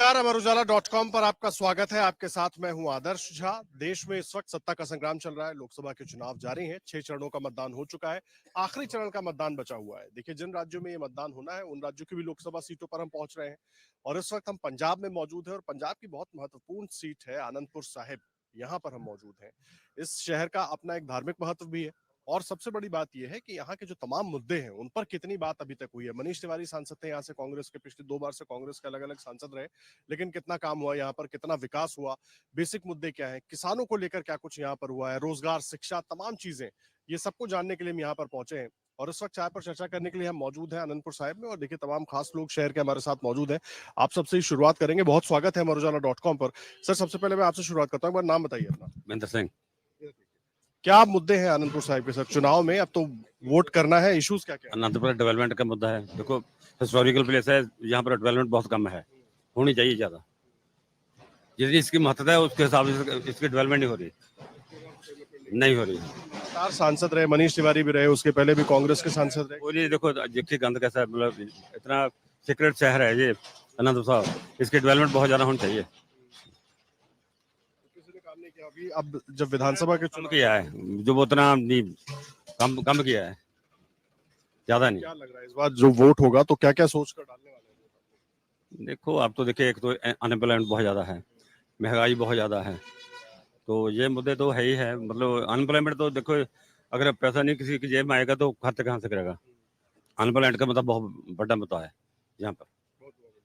नमस्कार, अमर उजाला.com पर आपका स्वागत है। आपके साथ मैं हूं आदर्श झा। देश में इस वक्त सत्ता का संग्राम चल रहा है। लोकसभा के चुनाव जारी हैं। 6 चरणों का मतदान हो चुका है। आखिरी चरण का मतदान बचा हुआ है। देखिए, जिन राज्यों में ये मतदान होना है उन राज्यों की भी लोकसभा सीटों पर हम पहुंच रहे हैं और इस वक्त हम पंजाब में मौजूद है और पंजाब की बहुत महत्वपूर्ण सीट है आनंदपुर साहिब। यहाँ पर हम मौजूद हैं। इस शहर का अपना एक धार्मिक महत्व भी है और सबसे बड़ी बात यह है कि यहाँ के जो तमाम मुद्दे हैं उन पर कितनी बात अभी तक हुई है। मनीष तिवारी सांसद थे यहाँ से, कांग्रेस के पिछले 2 बार से कांग्रेस के अलग अलग सांसद रहे, लेकिन कितना काम हुआ यहाँ पर, कितना विकास हुआ, बेसिक मुद्दे क्या है, किसानों को लेकर क्या कुछ यहाँ पर हुआ है, रोजगार, शिक्षा, तमाम चीजें, ये सबको जानने के लिए हम यहाँ पर पहुंचे हैं। और इस वक्त चाय पर चर्चा करने के लिए हम मौजूद हैं आनंदपुर साहिब में और देखिए तमाम खास लोग शहर के हमारे साथ मौजूद हैं। आप सबसे ही शुरुआत करेंगे। बहुत स्वागत है अमर उजाला.com पर। सर, सबसे पहले मैं आपसे शुरुआत करता हूँ, नाम बताइए अपना। महेंद्र सिंह। क्या मुद्दे हैं आनंदपुर साहिब के सर चुनाव में? अब तो वोट करना है, इश्यूज क्या क्या? आनंदपुर डेवलपमेंट का मुद्दा है। देखो, हिस्टोरिकल प्लेस है, यहाँ पर डेवलपमेंट बहुत कम है, होनी चाहिए ज्यादा। जितनी इसकी महत्ता है उसके हिसाब से इसकी डेवलपमेंट नहीं हो रही। 4 सांसद रहे, मनीष तिवारी भी रहे, उसके पहले भी कांग्रेस के सांसद रहे। बोलिए, देखो देखिए गंद कैसा है, मतलब इतना सीक्रेट शहर है ये आनंदपुर साहब, इसकी डेवलपमेंट बहुत ज्यादा होनी चाहिए। अभी अब जब विधानसभा के कम किया है, जो वो उतना नहीं, कम किया है, ज्यादा नहीं। क्या लग रहा है इस बार जो वोट होगा तो क्या क्या सोच कर डालने वाले हैं? देखो, आप तो देखिए, एक तो अनएम्प्लॉयमेंट बहुत ज्यादा है, महंगाई बहुत ज्यादा है, तो ये मुद्दे तो है ही है। मतलब अनएम्प्लॉयमेंट तो देखो, अगर पैसा नहीं किसी की जेब में आएगा तो खर्च कहाँ से करेगा। अनएम्प्लॉयमेंट का मतलब बहुत बड़ा मुद्दा है यहाँ पर,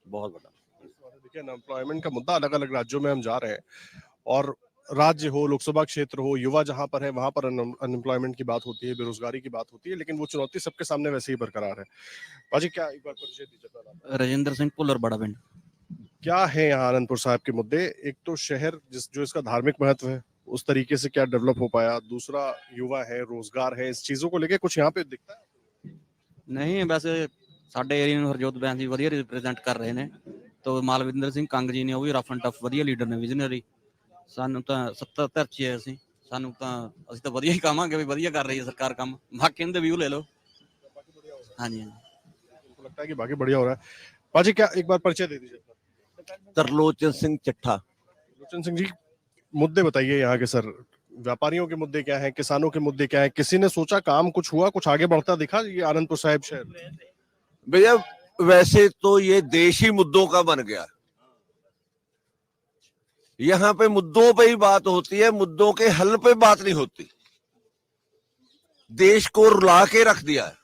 बहुत बड़ा। देखिए, अनएम्प्लॉयमेंट का मुद्दा अलग अलग राज्यों में हम जा रहे हैं और राज्य हो, लोकसभा क्षेत्र हो, युवा जहां पर है वहां पर अनएम्प्लॉयमेंट की बात होती है, बेरोजगारी की बात होती है, लेकिन वो चुनौती सबके सामने वैसे ही बरकरार है। बाजी, क्या एक बार परिचय दीजिए। राजेंद्र सिंह पुलर बड़ा पिंड। क्या है यहाँ आनंदपुर साहिब के मुद्दे? एक तो शहर जो इसका धार्मिक महत्व है, उस तरीके से क्या डेवलप हो पाया? दूसरा युवा है, रोजगार है, इस चीजों को लेके कुछ यहाँ पे दिखता है? नहीं, वैसे ਸਾਡੇ ਏਰੀਆ ਨੂੰ ਹਰਜੋਤ ਬੈਂਸ ਜੀ ਵਧੀਆ ਰਿਪਰੈਜ਼ੈਂਟ ਕਰ ਰਹੇ ਨੇ। ਤੋਂ ਮਾਲਵਿੰਦਰ ਸਿੰਘ ਕੰਗ ਜੀ ਨੇ, ਉਹ ਵੀ ਰਫ ਐਂਡ ਟਫ ਵਧੀਆ ਲੀਡਰ ਨੇ, ਵਿਜ਼ਨਰੀ। ਸਾਨੂੰ ਤਾਂ 70 ਧਰਚੀ ਹੈ, ਸਾਨੂੰ ਤਾਂ ਅਸੀਂ ਤਾਂ ਵਧੀਆ ਹੀ ਕਹਾਂਗੇ ਵੀ ਵਧੀਆ ਕਰ ਰਹੀ ਹੈ ਸਰਕਾਰ ਕੰਮ। ਬਾਕੀ ਦੇ ਵਿਊ ਲੈ ਲਓ। ਹਾਂਜੀ ਹਾਂਜੀ, लगता है कि बाकी बढ़िया हो रहा है। बाजी, क्या एक बार परिचय दे दीजिए। तरलोचन सिंह चट्ठा। लोचन सिंह जी, मुद्दे बताइए यहाँ के सर। व्यापारियों के मुद्दे क्या हैं, किसानों के मुद्दे क्या हैं? किसी ने सोचा काम कुछ हुआ, कुछ आगे बढ़ता दिखा ये आनंदपुर साहिब शहर? भैया, वैसे तो ये देशी मुद्दों का बन गया। यहाँ पे मुद्दों पे ही बात होती है, मुद्दों के हल पे बात नहीं होती। देश को रुला के रख दिया है,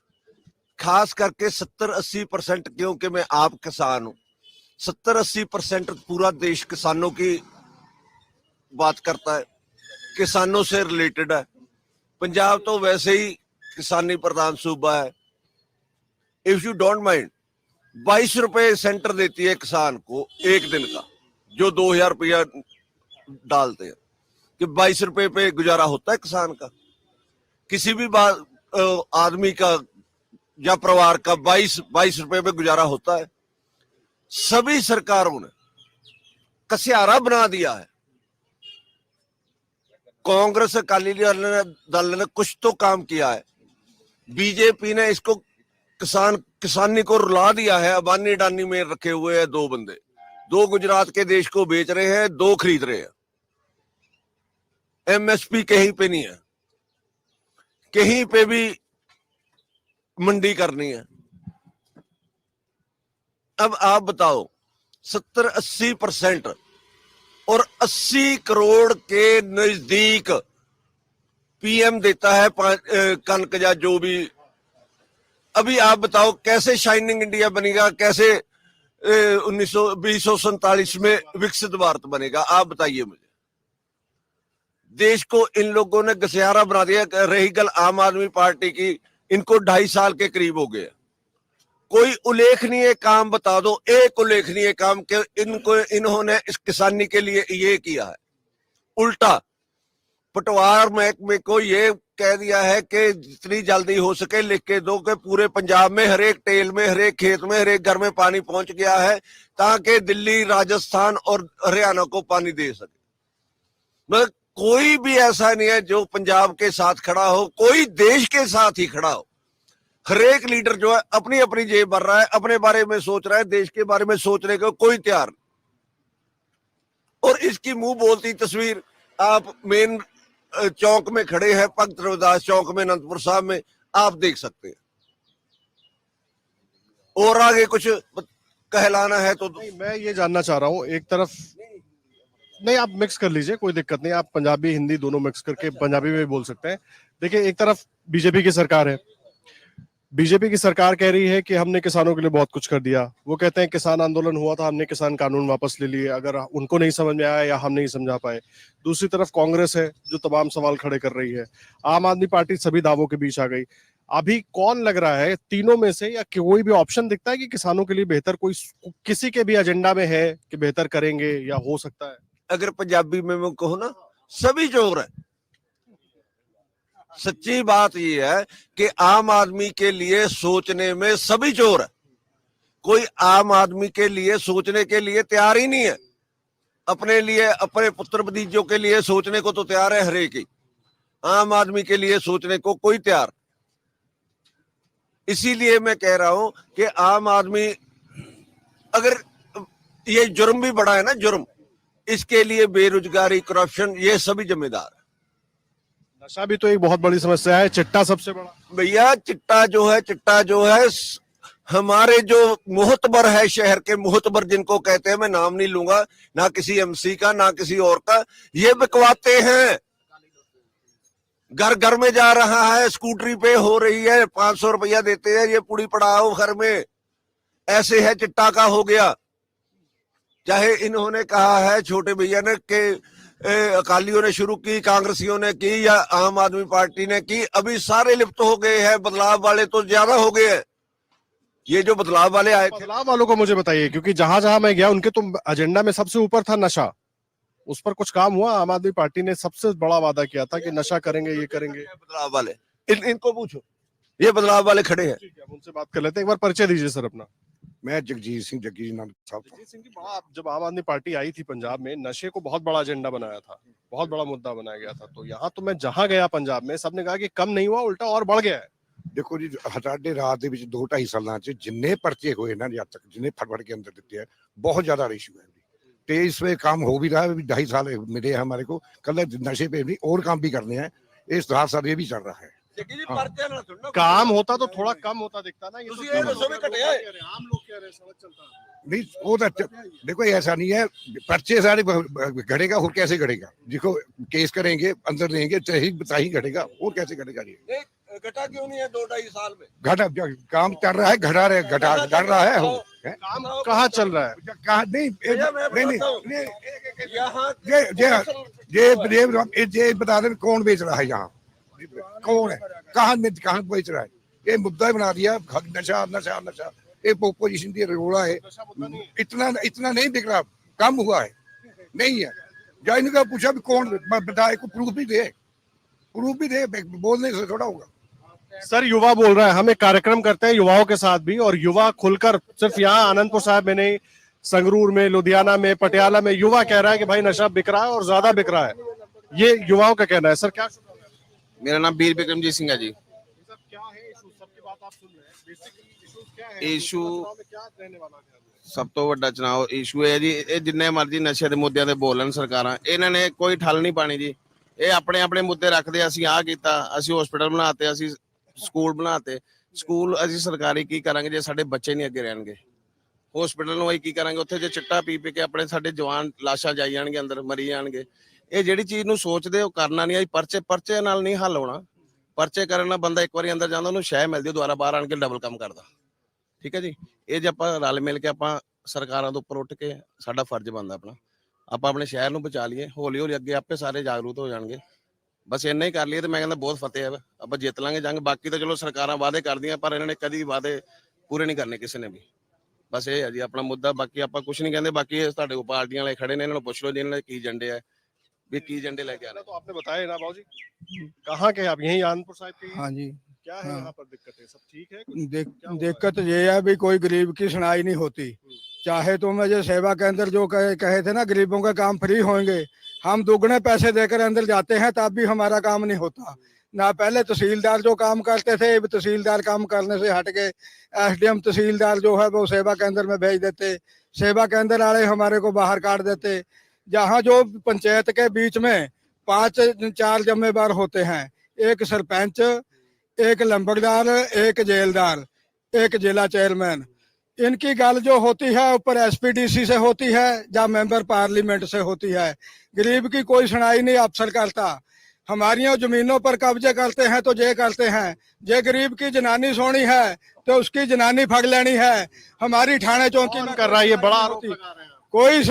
खास करके 70-80%, क्योंकि मैं आप किसान हूं। 70-80% पूरा देश किसानों की बात करता है, किसानों से रिलेटेड है। पंजाब तो वैसे ही किसानी प्रधान सूबा है। इफ यू डोंट माइंड, 22 रुपए सेंटर देती है किसान को एक दिन का, जो 2000 रुपया डालते हैं, कि 22 रुपए पे गुजारा होता है किसान का? किसी भी आदमी का या परिवार का 22 रुपए पे गुजारा होता है? सभी सरकारों ने कसियारा बना दिया है। कांग्रेस अकाली दल ने कुछ तो काम किया है, बीजेपी ने इसको किसानी को रुला दिया है। अबानी अडानी में रखे हुए हैं 2 बंदे, 2 गुजरात के देश को बेच रहे हैं, 2 खरीद रहे हैं। एमएसपी कहीं पे नहीं है, कहीं पे भी मंडी करनी है। अब आप बताओ, 70-80% और 80 करोड़ के नजदीक पीएम देता है कनक या जो भी। अभी आप बताओ कैसे शाइनिंग इंडिया बनेगा, कैसे 2047 में विकसित भारत बनेगा? आप बताइए मुझे। देश को इन लोगों ने घसियारा बना दिया। रही गल आम आदमी पार्टी की, इनको 2.5 साल के करीब हो गए। कोई उल्लेखनीय काम बता दो, एक उल्लेखनीय काम के इन्होंने इस किसानी के लिए ये किया है। उल्टा पटवार महकमे को ये कह दिया है कि जितनी जल्दी हो सके लिख के दो कि पूरे पंजाब में हर एक टेल में, हर एक खेत में, हर एक घर में पानी पहुंच गया है, ताकि दिल्ली, राजस्थान और हरियाणा को पानी दे सके। मतलब कोई भी ऐसा नहीं है जो पंजाब के साथ खड़ा हो, कोई देश के साथ ही खड़ा हो। हर एक लीडर जो है अपनी अपनी जेब भर रहा है, अपने बारे में सोच रहा है, देश के बारे में सोचने को कोई तैयार नहीं। इसकी मुंह बोलती तस्वीर आप मेन चौक में खड़े हैं, भगत रविदास चौक में, अनंतपुर साहब में, आप देख सकते हैं। और आगे कुछ कहलाना है तो नहीं, मैं ये जानना चाह रहा हूँ, एक तरफ नहीं, आप मिक्स कर लीजिए, कोई दिक्कत नहीं, आप पंजाबी हिंदी दोनों मिक्स करके पंजाबी में भी बोल सकते हैं। देखिए, एक तरफ बीजेपी की सरकार है, बीजेपी की सरकार कह रही है कि हमने किसानों के लिए बहुत कुछ कर दिया। वो कहते हैं किसान आंदोलन हुआ था, हमने किसान कानून वापस ले लिए, अगर उनको नहीं समझ में आया या हम नहीं समझा पाए। दूसरी तरफ कांग्रेस है जो तमाम सवाल खड़े कर रही है। आम आदमी पार्टी सभी दावों के बीच आ गई। अभी कौन लग रहा है तीनों में से, या कोई भी ऑप्शन दिखता है कि किसानों के लिए बेहतर कोई किसी के भी एजेंडा में है कि बेहतर करेंगे या हो सकता है? अगर पंजाबी में मैं कहूँ ना, सभी चोर है। सच्ची बात ये है कि आम आदमी के लिए सोचने में सभी चोर है। कोई आम आदमी के लिए सोचने के लिए तैयार ही नहीं है। अपने लिए, अपने पुत्र भतीजों के लिए सोचने को तो तैयार है हर एक ही, आम आदमी के लिए सोचने को कोई तैयार। इसीलिए मैं कह रहा हूं कि आम आदमी, अगर ये जुर्म भी बड़ा है ना, जुर्म, इसके लिए बेरोजगारी, करप्शन, ये सभी जिम्मेदार है। नशा भी तो एक बहुत बड़ी समस्या है, चिट्टा सबसे बड़ा। भैया चिट्टा जो है हमारे जो मोहतबर है, शहर के मोहतबर जिनको कहते हैं, मैं नाम नहीं लूंगा, ना किसी एमसी का ना किसी और का, ये बिकवाते हैं। घर घर में जा रहा है, स्कूटरी पे हो रही है, 500 रुपया देते हैं, ये पूरी पड़ाओ घर में। ऐसे है चिट्टा का हो गया। चाहे इन्होंने कहा है छोटे भैया ने कि अकालियों ने शुरू की, कांग्रेसियों ने की या आम आदमी पार्टी ने की, अभी सारे लिप्त हो गए हैं। बदलाव वाले तो ज्यादा हो गए हैं। ये जो बदलाव वाले आए थे, बदलाव वालों को मुझे बताइए, क्योंकि जहां जहां मैं गया उनके तो एजेंडा में सबसे ऊपर था नशा। उस पर कुछ काम हुआ? आम आदमी पार्टी ने सबसे बड़ा वादा किया था कि नशा करेंगे, ये करेंगे। बदलाव वाले इनको पूछो, ये बदलाव वाले खड़े हैं। ठीक है, हम उनसे बात कर लेते हैं। एक बार परिचय दीजिए सर अपना। मैं जगजीत सिंह, जगजीत नाम साहब। जगजीत सिंह जी, बड़ा जब आम आदमी पार्टी आई थी पंजाब में, नशे को बहुत बड़ा एजेंडा बनाया था, बहुत बड़ा मुद्दा बनाया गया था। तो यहाँ तो मैं जहां गया पंजाब में, सबने कहा कि कम नहीं हुआ, उल्टा और बढ़ गया है। देखो जी, ਸਾਡੇ ਰਾਜ ਦੇ ਵਿੱਚ 2-2.5 ਸਾਲਾਂ 'ਚ ਜਿੰਨੇ ਪਰਚੇ ਹੋਏ ਨਾ ਜੀ, ਅੱਜ ਤੱਕ ਜਿੰਨੇ ਫੜ के अंदर देते हैं, बहुत ज्यादा रेशियो है। तो इसमें काम हो भी रहा है, 2.5 साल मिले हैं हमारे को, कल नशे पे भी और काम भी करने हैं, इस 7 साल ये भी चल रहा है। काम होता तो थोड़ा कम होता दिखता ना। ये तो ये दसो भी घटे है। आम लोग कह रहे हैं सड़क चलता है। नहीं वो तो देखो ऐसा नहीं है, पर्चे सारे घटेगा और कैसे घटेगा? देखो केस करेंगे, अंदर देंगे, चाहे बताही घटेगा, और कैसे घटेगा? ये घटा क्यों नहीं है 2-2.5 साल में? घटा काम चल रहा है, घटा रहे, घट रहा है। काम कहाँ चल रहा है? कहा नहीं यहाँ ये बता दें कौन बेच रहा है यहाँ, कौन है, कहाँ बेच रहा है? ये मुद्दा ही बना दिया, नशा नशा नशा। ये पोजीशन की रोड़ा है, इतना नहीं बिक रहा, कम हुआ है, नहीं है। या इनका पूछा भी कौन बताए, को प्रूफ भी दे, बोलने से थोड़ा होगा। सर युवा बोल रहा है, हम एक कार्यक्रम करते हैं युवाओं के साथ भी, और युवा खुलकर, सिर्फ यहाँ आनंदपुर साहब में नहीं, संगरूर में, लुधियाना में, पटियाला में युवा कह रहा है कि भाई नशा बिक रहा है और ज्यादा बिक रहा है। ये युवाओं का कहना है। सर क्या? मेरा नाम बीर बिक्रमजीत सिंह है जी। सर क्या है इशू? सबकी बात आप सुन रहे हैं, बेसिकली इशू क्या है? इशू क्या रहने वाला है? ਸਭ ਤੋਂ ਵੱਡਾ ਚੁਣਾਵ ਇਸ਼ੂ ਹੈ ਜੀ। ਇਹ ਜਿੰਨੇ ਮਰਜ਼ੀ ਨਸ਼ੇ ਦੇ ਮੁੱਦਿਆਂ ਤੇ ਬੋਲਣ ਸਰਕਾਰਾਂ, ਇਹਨਾਂ ਨੇ ਕੋਈ ਠੱਲ ਨਹੀਂ ਪਾਣੀ ਜੀ। ਇਹ ਆਪਣੇ ਆਪਣੇ ਮੁੱਦੇ ਰੱਖਦੇ, ਅਸੀਂ ਆਹ ਕੀਤਾ, ਅਸੀਂ ਹਸਪੀਟਲ ਬਣਾਤੇ, ਅਸੀਂ ਸਕੂਲ ਬਣਾਤੇ। ਸਕੂਲ ਅਸੀਂ ਸਰਕਾਰੀ ਕੀ ਕਰਾਂਗੇ ਜੇ ਸਾਡੇ ਬੱਚੇ ਨਹੀਂ ਅੱਗੇ ਰਹਿਣਗੇ? ਹਸਪੀਟਲ ਨੂੰ ਅਸੀਂ ਕੀ ਕਰਾਂਗੇ? ਉੱਥੇ ਜੇ ਚਿੱਟਾ ਪੀ ਪੀ ਕੇ ਆਪਣੇ ਸਾਡੇ ਜਵਾਨ ਲਾਸ਼ਾਂ ਜਾਈ ਜਾਣਗੇ, ਅੰਦਰ ਮਰੀ ਜਾਣਗੇ। ਇਹ ਜਿਹੜੀ ਚੀਜ਼ ਨੂੰ ਸੋਚਦੇ ਉਹ ਕਰਨਾ ਨਹੀਂ। ਪਰਚੇ ਨਾਲ ਨਹੀਂ ਹੱਲ ਹੋਣਾ। ਪਰਚੇ ਕਰਨ ਨਾਲ ਬੰਦਾ ਇੱਕ ਵਾਰੀ ਅੰਦਰ ਜਾਂਦਾ, ਉਹਨੂੰ ਸ਼ਹਿ ਮਿਲਦੀ, ਦੁਬਾਰਾ ਬਾਹਰ ਆਣ ਕੇ ਡਬਲ ਕੰਮ ਕਰਦਾ। ਠੀਕ ਹੈ ਜੀ। ਇਹ ਜੇ ਆਪਾਂ ਰਲ ਮਿਲ ਕੇ ਆਪਾਂ ਸਰਕਾਰਾਂ ਤੋਂ ਉੱਪਰ ਉੱਠ ਕੇ, ਸਾਡਾ ਫਰਜ਼ ਬਣਦਾ ਆਪਣਾ, ਆਪਾਂ ਆਪਣੇ ਸ਼ਹਿਰ ਨੂੰ ਬਚਾ ਲਈਏ, ਹੌਲੀ ਹੌਲੀ ਅੱਗੇ ਆਪੇ ਸਾਰੇ ਜਾਗਰੂਕ ਹੋ ਜਾਣਗੇ। ਬਸ ਇੰਨਾ ਹੀ ਕਰ ਲਈਏ ਤੇ ਮੈਂ ਕਹਿੰਦਾ ਬਹੁਤ ਫਤਿਹ ਹੈ, ਆਪਾਂ ਜਿੱਤ ਲਾਂਗੇ ਜੰਗ। ਬਾਕੀ ਤਾਂ ਚਲੋ ਸਰਕਾਰਾਂ ਵਾਅਦੇ ਕਰਦੀਆਂ, ਪਰ ਇਹਨਾਂ ਨੇ ਕਦੀ ਵਾਅਦੇ ਪੂਰੇ ਨਹੀਂ ਕਰਨੇ ਕਿਸੇ ਨੇ ਵੀ। ਬਸ ਇਹ ਹੈ ਜੀ ਆਪਣਾ ਮੁੱਦਾ। ਬਾਕੀ ਆਪਾਂ ਕੁਝ ਨਹੀਂ ਕਹਿੰਦੇ। ਬਾਕੀ ਇਹ ਤੁਹਾਡੇ ਕੋਲ ਪਾਰਟੀਆਂ ਵਾਲੇ ਖੜੇ ਨੇ, ਇਹਨਾਂ ਨੂੰ ਪੁੱਛ ਲਓ ਜੀ ਇਹਨਾਂ ਦੇ ਕੀ ਏਜੰਡੇ ਹੈ, भी की झंडे लेके आ रहे हैं। तो आपने बताया ना बाबूजी, कहाँ के आप? यहीं आनंदपुर साहिब के? हाँ जी। क्या है हाँ। यहाँ पर दिक्कत है? सब ठीक है? दिक्कत ये है भी कोई गरीब की सुनाई नहीं होती। चाहे तो मुझे सेवा के अंदर जो कहे थे ना गरीबों का काम फ्री होंगे, हम दुगने पैसे देकर अंदर जाते हैं तब भी हमारा काम नहीं होता। ना पहले तहसीलदार जो काम करते थे, तहसीलदार काम करने से हट के एसडीएम तहसीलदार जो है वो सेवा केंद्र में भेज देते, सेवा केंद्र वाले हमारे को बाहर काट देते। जहाँ जो पंचायत के बीच में 5-4 जिम्मेदार होते हैं, एक सरपंच, एक लंबड़दार, एक जेलदार, एक जिला चेयरमैन। इनकी गल जो होती है ऊपर एसपीडीसी से होती है या मेंबर पार्लियामेंट से होती है। गरीब की कोई सुनाई नहीं अफसर करता। हमारी जमीनों पर कब्जे करते हैं तो ये करते हैं, जे गरीब की जनानी सोनी है तो उसकी जनानी फग लेनी है। हमारी थाने चौकी में कर रहा है ये बड़ा आरोप लगा रहे हैं। कोई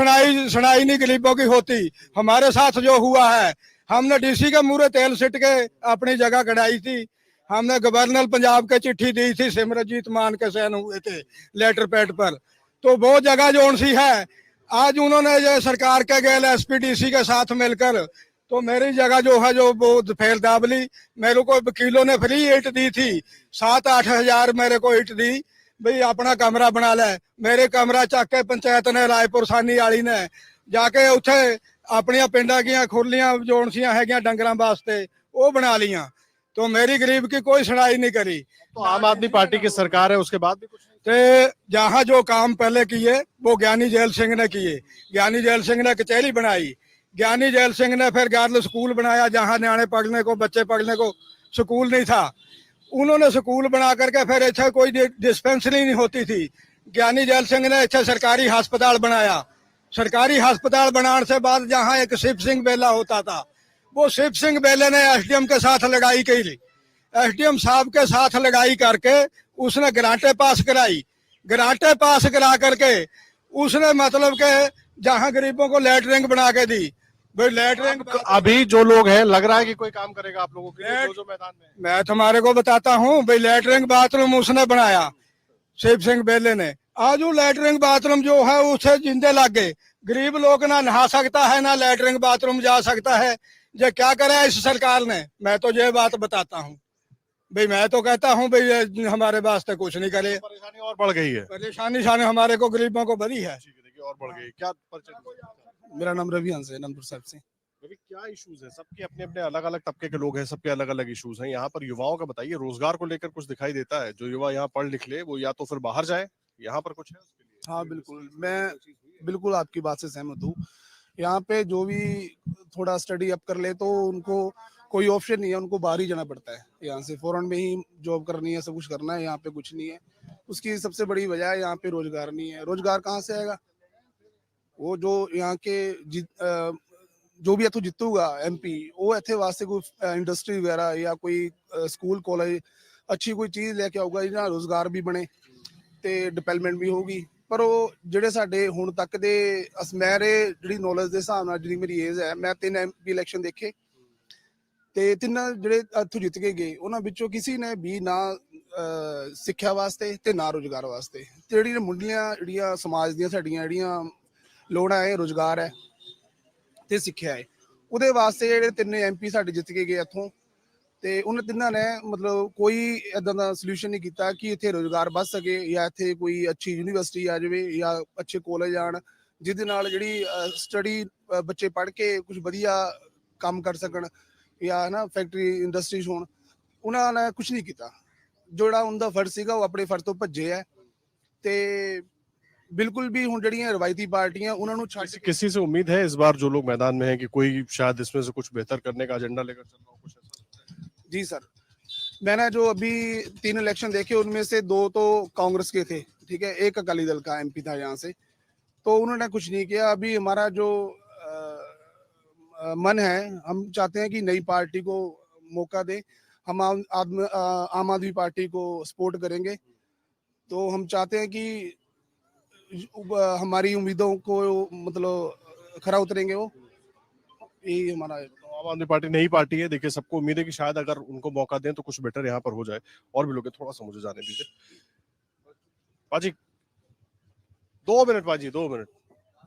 सुनाई नहीं गरीबों की होती। हमारे साथ जो हुआ है, हमने डीसी के मुंह तेल सिट के अपनी जगह कढ़ाई थी। हमने गवर्नर पंजाब के चिट्ठी दी थी, सिमरनजीत मान के सहन हुए थे लेटर पैड पर। तो वो जगह जो सी है, आज उन्होंने ये सरकार के गए एसपीडीसी के साथ मिलकर तो मेरी जगह जो है जो वो फेल दाब ली। मेरे को वकीलों ने फ्री ईट दी थी, 7-8 हजार मेरे को ईट दी, भाई अपना कमरा बना ले। मेरे कमरा चक के पंचायत ने रायपुर सानी वाली ने जाके उथे अपनिया पिंडा की खुरलियां जो है डंगर वास्ते वो बना लिया। तो मेरी गरीब की कोई सुनाई नहीं करी। तो आम आदमी पार्टी की सरकार है, उसके बाद भी कुछ नहीं। तो जहाँ जो काम पहले किए वो ज्ञानी जैल सिंह ने किए। ज्ञानी जैल सिंह ने कचहरी बनाई, ज्ञानी जैल सिंह ने फिर गर्ल स्कूल बनाया जहाँ न्याणे पढ़ने को, बच्चे पढ़ने को स्कूल नहीं था। उन्होंने स्कूल बना करके फिर इतना कोई डिस्पेंसरी नहीं होती थी। ज्ञानी जैल सिंह ने इतना सरकारी अस्पताल बनाया। सरकारी अस्पताल बनाने से बाद जहाँ एक शिव सिंह बेला होता था, वो शिव सिंह बेले ने एसडीएम के साथ लड़ाई की। एसडीएम साहब के साथ लड़ाई करके उसने ग्रांटें पास कराई। ग्रांटें पास करा करके उसने मतलब के जहाँ गरीबों को लैटरिंग बना के दी। भाई लैटरिंग अभी जो लोग हैं, लग रहा है कि कोई काम करेगा आप लोगों के लिए जो मैदान में है? मैं तुम्हारे को बताता हूँ भाई, लैटरिंग बाथरूम उसने बनाया शिव सिंह बेले ने। आज वो लैटरिंग बाथरूम जो है उसे जिंदे लग गए। गरीब लोग ना नहा सकता है ना लैटरिंग बाथरूम जा सकता है। ये क्या करे इस सरकार ने? मैं तो ये बात बताता हूँ भाई, मैं तो कहता हूँ भाई ये हमारे वास्ते कुछ नहीं करे। परेशानी और बढ़ गई है। परेशानी शानी हमारे को गरीबों को बड़ी है। देखिए और बढ़ गई। क्या परिचय? मेरा नाम रवि हंस है, अनंतपुर साहब से। अभी क्या इश्यूज है? सबके अपने अपने अलग अलग तबके के लोग हैं, सबके अलग अलग इश्यूज हैं। यहाँ पर युवाओं का बताइए, रोजगार को लेकर कुछ दिखाई देता है? जो युवा यहाँ पढ़ लिख ले वो या तो फिर बाहर जाए, यहाँ पर कुछ है उसके लिए? हाँ बिल्कुल, मैं बिल्कुल आपकी बात से सहमत हूँ। यहाँ पे जो भी थोड़ा स्टडी अप कर ले तो उनको कोई ऑप्शन नहीं है, उनको बाहर ही जाना पड़ता है। यहाँ से फॉरेन में ही जॉब करनी है, सब कुछ करना है, यहाँ पे कुछ नहीं है। उसकी सबसे बड़ी वजह है यहाँ पे रोजगार नहीं है। रोजगार कहाँ से आएगा? वो जो यहाँ के जो भी इतों जितूगा एमपी, वो इतने वास्ते कोई इंडस्ट्री वगैरह या कोई स्कूल कॉलेज अच्छी कोई चीज़ लेके आऊगा जिहदे नाल रोजगार भी बने ते डेवलपमेंट भी होगी। पर वो ਜਿਹੜੇ ਸਾਡੇ ਹੁਣ ਤੱਕ ਦੇ ਮੇਰੇ ਜਿਹੜੀ ਨੌਲੇਜ ਦੇ ਹਿਸਾਬ ਨਾਲ, ਜਿਹੜੀ ਮੇਰੀ ਏਜ ਹੈ, ਮੈਂ 3 ਐਮਪੀ ਇਲੈਕਸ਼ਨ ਦੇਖੇ ਤੇ ਤਿੰਨਾਂ ਜਿਹੜੇ ਇੱਥੋਂ ਜਿੱਤ ਕੇ ਗਏ ਉਹਨਾਂ ਵਿੱਚੋਂ ਕਿਸੇ ਨੇ ਵੀ ਨਾ ਸਿੱਖਿਆ ਵਾਸਤੇ ਤੇ ਨਾ ਰੋਜ਼ਗਾਰ ਵਾਸਤੇ। ਤੇ ਜਿਹੜੀਆਂ ਮੁੱਢਲੀਆਂ ਜਿਹੜੀਆਂ ਸਮਾਜ ਦੀਆਂ ਸਾਡੀਆਂ ਜਿਹੜੀਆਂ ਲੋੜਾਂ ਹੈ, ਰੋਜ਼ਗਾਰ ਹੈ ਤੇ ਸਿੱਖਿਆ ਹੈ, ਉਹਦੇ ਵਾਸਤੇ ਜਿਹੜੇ 3 ਐਮਪੀ ਸਾਡੇ ਜਿੱਤ ਕੇ ਗਏ ਇੱਥੋਂ ਤੇ ਉਹਨਾਂ ਤਿੰਨਾਂ ਨੇ ਮਤਲਬ ਕੋਈ ਇਦਾਂ ਦਾ ਸੋਲੂਸ਼ਨ ਨਹੀਂ ਕੀਤਾ ਕਿ ਇੱਥੇ ਰੋਜ਼ਗਾਰ ਵੱਧ ਸਕੇ ਜਾਂ ਇੱਥੇ ਕੋਈ ਅੱਛੀ ਯੂਨੀਵਰਸਿਟੀ ਆ ਜਾਵੇ ਜਾਂ ਅੱਛੇ ਕਾਲਜ ਆਣ ਜਿਹਦੇ ਨਾਲ ਜਿਹੜੀ ਸਟੱਡੀ ਬੱਚੇ ਪੜ੍ਹ ਕੇ ਕੁਝ ਵਧੀਆ ਕੰਮ ਕਰ ਸਕਣ ਜਾਂ ਨਾ ਫੈਕਟਰੀ ਇੰਡਸਟਰੀਜ਼ ਹੋਣ। ਉਹਨਾਂ ਨੇ ਕੁਝ ਨਹੀਂ ਕੀਤਾ। ਜਿਹੜਾ ਉਹਨਾਂ ਦਾ ਫਰਜ਼ ਸੀਗਾ ਉਹ ਆਪਣੇ ਫਰਜ਼ ਤੋਂ ਭੱਜੇ ਹੈ ਤੇ बिल्कुल भी हुण जड़ियां रवायती पार्टियां उन्होंने छड्ड किसी से उम्मीद है इस बार जो लोग मैदान में हैं कि कोई शायद इसमें से कुछ बेहतर करने का एजेंडा लेकर चल रहा हो? कुछ ऐसा? जी सर, मैंने जो अभी 3 इलेक्शन देखे उनमें से 2 तो कांग्रेस के थे, ठीक है, एक अकाली दल का एमपी था यहाँ से, तो उन्होंने कुछ नहीं किया। अभी हमारा जो मन है, हम चाहते हैं कि नई पार्टी को मौका दे। हम आम आदमी पार्टी को सपोर्ट करेंगे। तो हम चाहते हैं कि हमारी उम्मीदों को मतलब खरा उतरेंगे वो, यही हमारा है। आम आदमी पार्टी नई पार्टी है, देखिए सबको उम्मीद है कि शायद अगर उनको मौका दें तो कुछ बेटर यहाँ पर हो जाए। और भी लोग हैं, थोड़ा सा मुझे जाने दीजिए। पाजी 2 मिनट, पाजी 2 मिनट।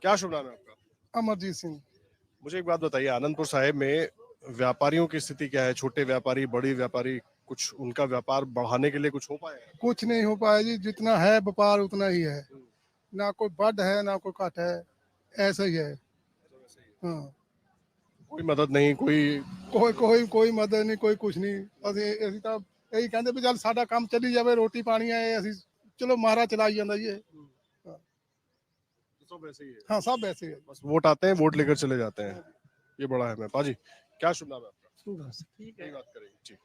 क्या शुभ नाम है आपका? अमरजीत सिंह। मुझे एक बात बताइए, आनंदपुर साहिब में व्यापारियों की स्थिति क्या है? छोटे व्यापारी, बड़े व्यापारी, कुछ उनका व्यापार बढ़ाने के लिए कुछ हो पाया? कुछ नहीं हो पाया जी, जितना है व्यापार उतना ही है, ना कोई बढ़ है ना कोई घट है, ऐसा ही है। हाँ, कोई मदद नहीं, कोई मदद नहीं, कोई कुछ नहीं। ਅਸੀਂ ਤਾਂ ਇਹੀ ਕਹਿੰਦੇ ਵੀ ਚੱਲ ਸਾਡਾ ਕੰਮ ਚੱਲੀ ਜਾਵੇ, ਰੋਟੀ ਪਾਣੀ ਆਏ, ਅਸੀਂ ਚਲੋ ਮਹਾਰਾਜ ਚਲਾਈ ਜਾਂਦਾ ਜੀ। सब वैसे ही है, हाँ सब वैसे ही बस वोट आते हैं, वोट लेकर चले जाते हैं। ये बड़ा है। मैं पाजी, क्या शुभ नाम है आपका? यही बात करेंगे जी।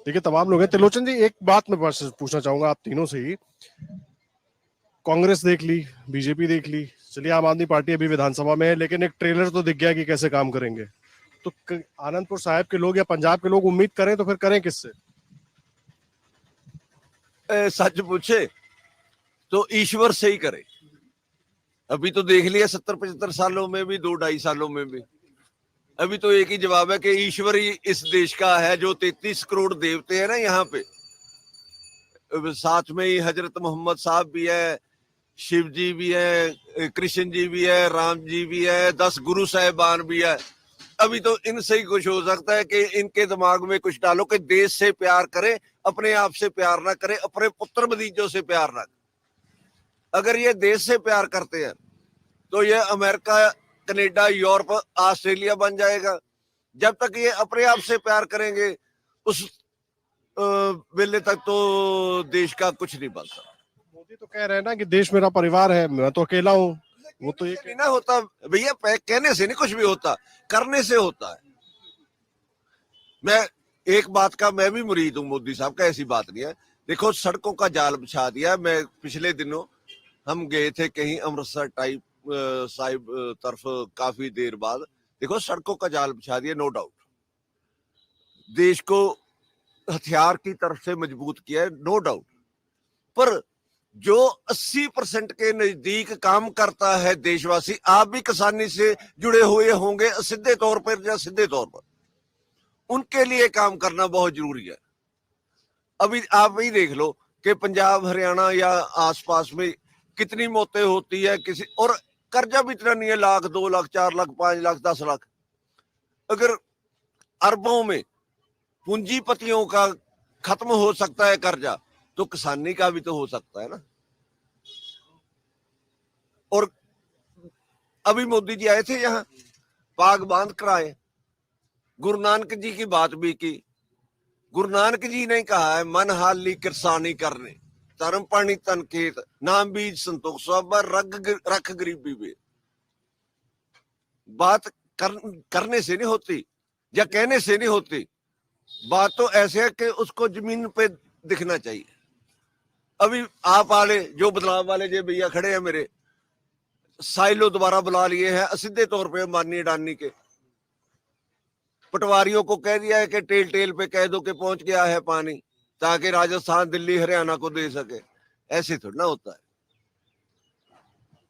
देखिए तमाम लोग हैं। त्रिलोचन जी, एक बात मैं बस पूछना चाहूंगा आप तीनों से ही। कांग्रेस देख ली, बीजेपी देख ली, चलिए आम आदमी पार्टी अभी विधानसभा में है, लेकिन एक ट्रेलर तो दिख गया कि कैसे काम करेंगे। तो आनंदपुर साहिब के लोग या पंजाब के लोग उम्मीद करें तो फिर करें किससे? सच पूछे तो ईश्वर से ही करे। अभी तो देख लिया 70-75 सालों में भी, 2-2.5 सालों में भी। अभी तो एक ही जवाब है कि ईश्वर ही इस देश का है। जो 33 करोड़ देवते हैं ना यहाँ पे, साथ में ही हजरत मोहम्मद साहब भी है, शिव जी भी है, कृष्ण जी भी है, राम जी भी है, 10 गुरु साहिबान भी है। अभी तो इनसे ही कुछ हो सकता है कि इनके दिमाग में कुछ डालो कि देश से प्यार करें, अपने आप से प्यार ना करें, अपने पुत्र भतीजों से प्यार ना करें। अगर ये देश से प्यार करते हैं तो ये अमेरिका, कनाडा, यूरोप, ऑस्ट्रेलिया बन जाएगा। जब तक ये अपने आप से प्यार करेंगे उस वेले तक तो देश का कुछ नहीं बनता। मोदी तो कह रहे हैं ना कि देश मेरा परिवार है, मैं तो अकेला हूँ। वो तो ये नहीं ना होता भैया, कहने से नहीं कुछ भी होता, करने से होता है। मैं एक बात का मैं भी मुरीद हूँ मोदी साहब का, ऐसी बात नहीं है। देखो सड़कों का जाल बिछा दिया। मैं पिछले दिनों हम गए थे कहीं अमृतसर टाइप साहिब तरफ, काफी देर बाद देखो सड़कों का जाल बिछा दिया। नो डाउट देश को हथियार की तरफ से मजबूत किया है, नो डाउट। पर जो 80% के नजदीक काम करता है देशवासी, आप भी किसानी से जुड़े हुए होंगे सीधे तौर पर या सीधे तौर पर, उनके लिए काम करना बहुत जरूरी है। अभी आप भी देख लो कि पंजाब, हरियाणा या आसपास में कितनी मौतें होती है किसी, और कर्जा भी इतना नहीं है, 1 लाख, 2 लाख, 4 लाख, 5 लाख, 10 लाख। अगर अरबों में पूंजीपतियों का खत्म हो सकता है कर्जा, तो किसानी का भी तो हो सकता है ना। और अभी मोदी जी आए थे यहाँ, पाग बांध कराए, गुरु नानक जी की बात भी की। गुरु नानक जी ने कहा है, मन हाली किरसानी करने, धर्म पानी तन खेत, नाम बीज संतोष सब रख गरीबी में। बात करने से नहीं होती या कहने से नहीं होती, बात तो ऐसे है कि उसको जमीन पे दिखना चाहिए। अभी आप वाले जो बदलाव वाले जो भैया खड़े हैं मेरे, साइलो दोबारा बुला लिए हैं सीधे तौर पे अंबानी अडानी के। पटवारियों को कह दिया है कि टेल टेल पे कह दो कि पहुंच गया है पानी, ताकि राजस्थान, दिल्ली, हरियाणा को दे सके। ऐसे थोड़ा ना होता है।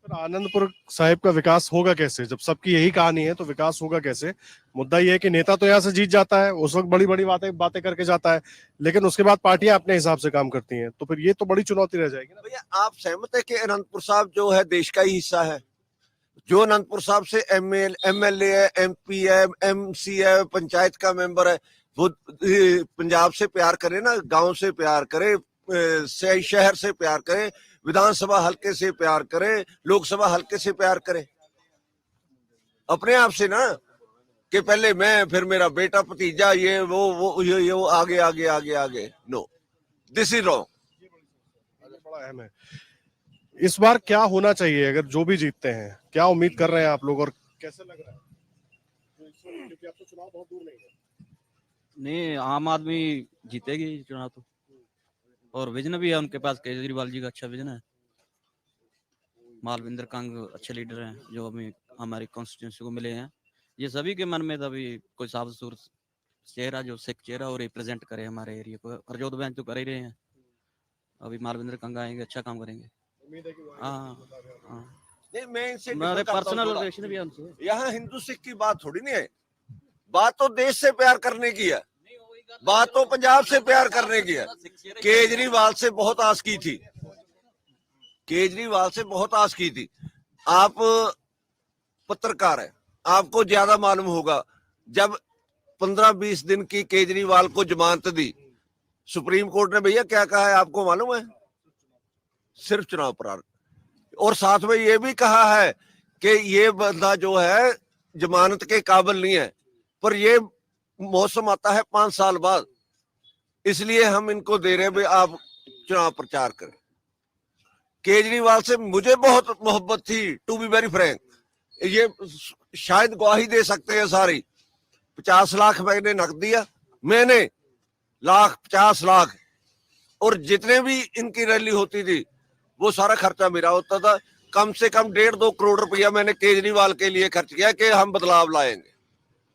आनंदपुर साहिब का विकास होगा कैसे? जब सबकी यही कहानी है तो विकास होगा कैसे? मुद्दा ये है कि नेता तो यहाँ से जीत जाता है, उस वक्त बड़ी बड़ी बातें करके जाता है, लेकिन उसके बाद पार्टियां अपने हिसाब से काम करती हैं, तो फिर ये तो बड़ी चुनौती रह जाएगी ना। भैया आप सहमत है कि अनंतपुर साहब जो है देश का ही हिस्सा है? जो अनंतपुर साहब से एमएलए है, एमपी है, एमसी है, पंचायत का मेंबर है, वो पंजाब से प्यार करे ना, गांव से प्यार करे, शहर से प्यार करे, विधानसभा हल्के से प्यार करे, लोकसभा हल्के से प्यार करे। अपने आप से ना कि पहले मैं, फिर मेरा बेटा, भतीजा, ये वो आगे आगे आगे आगे। No, this is wrong. बड़ा अहम है। इस बार क्या होना चाहिए अगर जो भी जीतते हैं? क्या उम्मीद कर रहे हैं आप लोग और कैसे लग रहा है? क्योंकि अब तो चुनाव बहुत दूर नहीं है। नहीं, आम आदमी जीतेगी चुनाव तो, और विजन भी है उनके पास। केजरीवाल जी का अच्छा विजन है। मालविंदर कंग अच्छे लीडर हैं जो अभी हमारी कॉन्स्टिट्यूंसी को मिले हैं। ये सभी के मन में अभी कोई साफ सुर चेहरा, जो सिख चेहरा और रिप्रेजेंट करे हमारे एरिया को। हरजोत बैंक तो कर ही रहे हैं, अभी मालविंदर कंग आएंगे, अच्छा काम करेंगे। नहीं, मैं इनसे हमारे पर्सनल रिलेशन भी है उनसे। यहाँ हिंदू सिख की बात थोड़ी नहीं है, बात तो देश से प्यार करने की है, बात तो पंजाब से प्यार करने की है। केजरीवाल से बहुत आस की थी, केजरीवाल से बहुत आस की थी। आप पत्रकार है, आपको ज्यादा मालूम होगा। जब 15-20 दिन की केजरीवाल को जमानत दी सुप्रीम कोर्ट ने, भैया क्या कहा है आपको मालूम है? सिर्फ चुनाव पर। और साथ में ये भी कहा है कि ये बंदा जो है जमानत के काबिल नहीं है, पर ये मौसम आता है 5 साल बाद, इसलिए हम इनको दे रहे हैं, आप चुनाव प्रचार करें। केजरीवाल से मुझे बहुत मोहब्बत थी, टू बी वेरी फ्रैंक। ये शायद गवाही दे सकते हैं सारी। 50 लाख मैंने नकद दिया, मैंने 50 लाख, और जितने भी इनकी रैली होती थी वो सारा खर्चा मेरा होता था। कम से कम 1.5-2 करोड़ रुपया मैंने केजरीवाल के लिए खर्च किया कि हम बदलाव लाएंगे।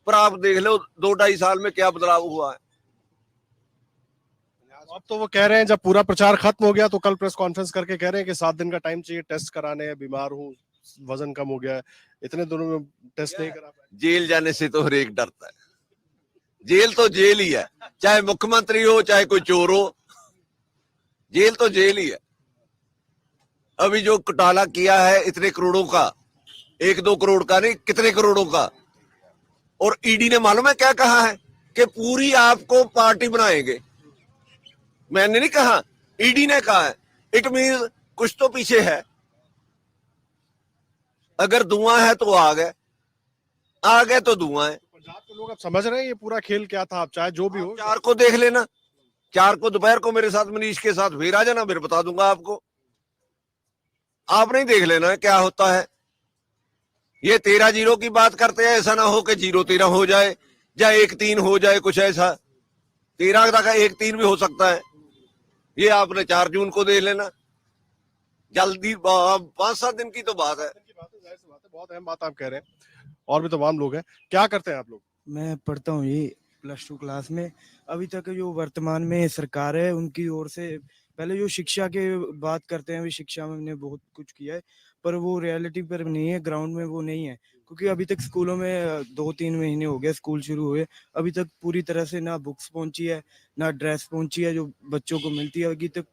पर आप देख लो 2-2.5 साल में क्या बदलाव हुआ है। अब तो वो कह रहे हैं जब पूरा प्रचार खत्म हो गया तो कल प्रेस कॉन्फ्रेंस करके कह रहे हैं कि 7 दिन का टाइम चाहिए टेस्ट कराने, बीमार हूँ, वजन कम हो गया है, इतने दिनों में टेस्ट नहीं करा पाए। जेल जाने से तो हर एक डरता है। जेल तो जेल ही है, चाहे मुख्यमंत्री हो चाहे कोई चोर हो, जेल तो जेल ही है। अभी जो घोटाला किया है इतने करोड़ों का, 1-2 करोड़ का नहीं, कितने करोड़ों का। और ईडी ने मालूम है क्या कहा है कि पूरी आपको पार्टी बनाएंगे। मैंने नहीं कहा, ईडी ने कहा है। इट मीन कुछ तो पीछे है। अगर धुआं है तो आग है, आग है तो धुआं है। पंजाब के लोग अब समझ रहे हैं ये पूरा खेल क्या था। अब चाहे जो भी हो, 4 को देख लेना, 4 को दोपहर को मेरे साथ मनीष के साथ फिर आ जाना, फिर बता दूंगा आपको। आप नहीं देख लेना क्या होता है। ये 13-0 की बात करते हैं, ऐसा ना हो कि 0-13 हो जाए या 1-3 हो जाए, कुछ ऐसा। 13 तक 1-3 भी हो सकता है। ये आपने 4 जून को देख लेना, जल्दी 5-7 दिन की तो बात है। जाहिर सी बात है, बहुत अहम बात आप कह रहे हैं। और भी तमाम लोग हैं। क्या करते हैं आप लोग? मैं पढ़ता हूँ ये +2 क्लास में। अभी तक जो वर्तमान में सरकार है उनकी ओर से पहले जो शिक्षा के बात करते हैं, भी शिक्षा में हमने बहुत कुछ किया है, पर वो रियलिटी पर नहीं है, ग्राउंड में वो नहीं है। क्योंकि अभी तक स्कूलों में 2-3 महीने हो गए स्कूल शुरू हुए, अभी तक पूरी तरह से ना बुक्स पहुंची है ना ड्रेस पहुंची है जो बच्चों को मिलती है। अभी तक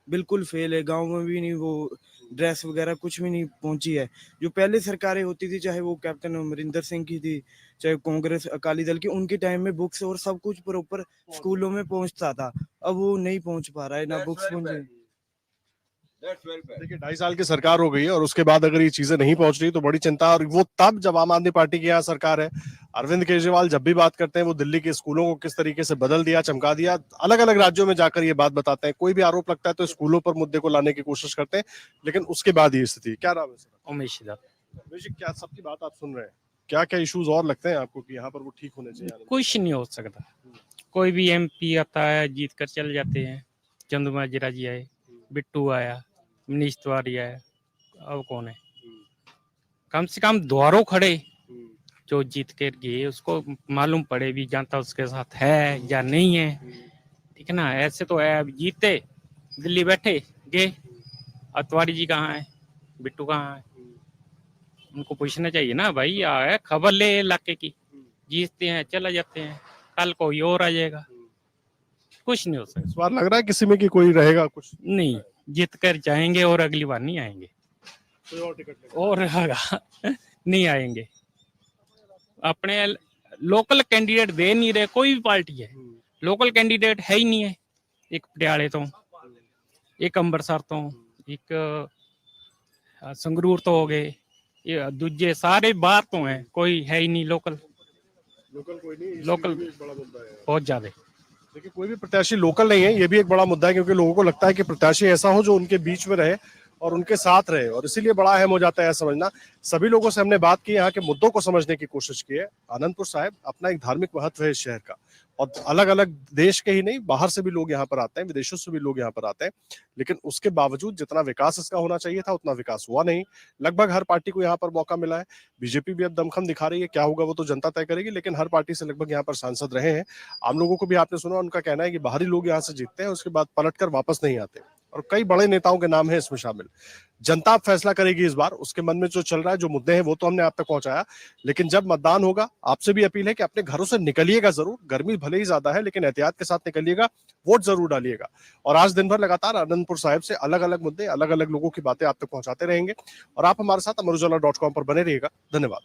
बिल्कुल फेल है, गांव में भी नहीं वो ड्रेस वगैरह कुछ भी नहीं पहुंची है। जो पहले सरकारें होती थी, चाहे वो कैप्टन अमरिंदर सिंह की थी, चाहे कांग्रेस अकाली दल की, उनके टाइम में बुक्स और सब कुछ प्रॉपर स्कूलों में पहुंचता था। अब वो नहीं पहुंच पा रहा है, ना बुक्स पहुंचे। देखिए 2.5 साल की सरकार हो गई है और उसके बाद अगर ये चीजें नहीं पहुंच रही तो बड़ी चिंता। और वो तब जब आम आदमी पार्टी की यहाँ सरकार है। अरविंद केजरीवाल जब भी बात करते हैं वो दिल्ली के स्कूलों को किस तरीके से बदल दिया, चमका दिया, अलग अलग राज्यों में जाकर ये बात बताते हैं। कोई भी आरोप लगता है तो स्कूलों पर मुद्दे को लाने की कोशिश करते हैं, लेकिन उसके बाद ये स्थिति। क्या नाम है सर? उमेश सिद्धार्थ। उमेश जी, क्या सबकी बात आप सुन रहे हैं, क्या क्या इश्यूज और लगते हैं आपको कि यहाँ पर वो ठीक होने चाहिए? कुछ नहीं हो सकता। कोई भी MP आता है जीत कर चले जाते हैं। चंदू माजरा जी आए, बिट्टू आया, मनीष तिवारी आया, अब कौन है? कम से कम द्वारों खड़े जो जीत कर गए उसको मालूम पड़े भी जनता उसके साथ है या नहीं है। ठीक है ना? ऐसे तो है, अब जीते दिल्ली बैठे गए, और तिवारी जी कहाँ है, बिट्टू कहाँ है? उनको पूछना चाहिए ना भाई, है खबर ले इलाके की, जीतते हैं चला जाते हैं, कल कोई और आ जाएगा। कुछ नहीं हो सकता। इस बार लग रहा है किसी में कि कोई रहेगा कुछ? नहीं, जीत कर जाएंगे और अगली बार नहीं आएंगे, कोई और टिकट और नहीं आएंगे। अपने लोकल कैंडिडेट दे नहीं रहे, कोई भी पार्टी है, लोकल कैंडिडेट है ही नहीं है। एक पटियाले तो, एक अंबरसर तो, एक संगरूर तो हो गए, ये दूजे सारे बाहर तो हैं, कोई है ही नहीं लोकल। कोई नहीं, लोकल भी एक बड़ा मुद्दा है। बहुत ज्यादा। देखिए कोई भी प्रत्याशी लोकल नहीं है, ये भी एक बड़ा मुद्दा है, क्योंकि लोगों को लगता है कि प्रत्याशी ऐसा हो जो उनके बीच में रहे और उनके साथ रहे, और इसीलिए बड़ा अहम हो जाता है समझना। सभी लोगों से हमने बात की, यहाँ के मुद्दों को समझने की कोशिश की है। आनंदपुर साहिब अपना एक धार्मिक महत्व है इस शहर का, और अलग अलग देश के ही नहीं, बाहर से भी लोग यहाँ पर आते हैं, विदेशों से भी लोग यहाँ पर आते हैं, लेकिन उसके बावजूद जितना विकास इसका होना चाहिए था उतना विकास हुआ नहीं। लगभग हर पार्टी को यहाँ पर मौका मिला है। बीजेपी भी अब दमखम दिखा रही है, क्या होगा वो तो जनता तय करेगी, लेकिन हर पार्टी से लगभग यहाँ पर सांसद रहे हैं। आम लोगों को भी आपने सुना, उनका कहना है कि बाहरी लोग यहाँ से जीतते हैं, उसके बाद पलटकर वापस नहीं आते, और कई बड़े नेताओं के नाम है इसमें शामिल। जनता फैसला करेगी इस बार, उसके मन में जो चल रहा है, जो मुद्दे हैं वो तो हमने आप तक पहुंचाया, लेकिन जब मतदान होगा आपसे भी अपील है कि अपने घरों से निकलिएगा जरूर। गर्मी भले ही ज्यादा है लेकिन एहतियात के साथ निकलिएगा, वोट जरूर डालिएगा। और आज दिन भर लगातार आनंदपुर साहिब से अलग अलग मुद्दे, अलग अलग लोगों की बातें आप तक पहुंचाते रहेंगे, और आप हमारे साथ अमर उजाला .com पर बने रहिएगा। धन्यवाद।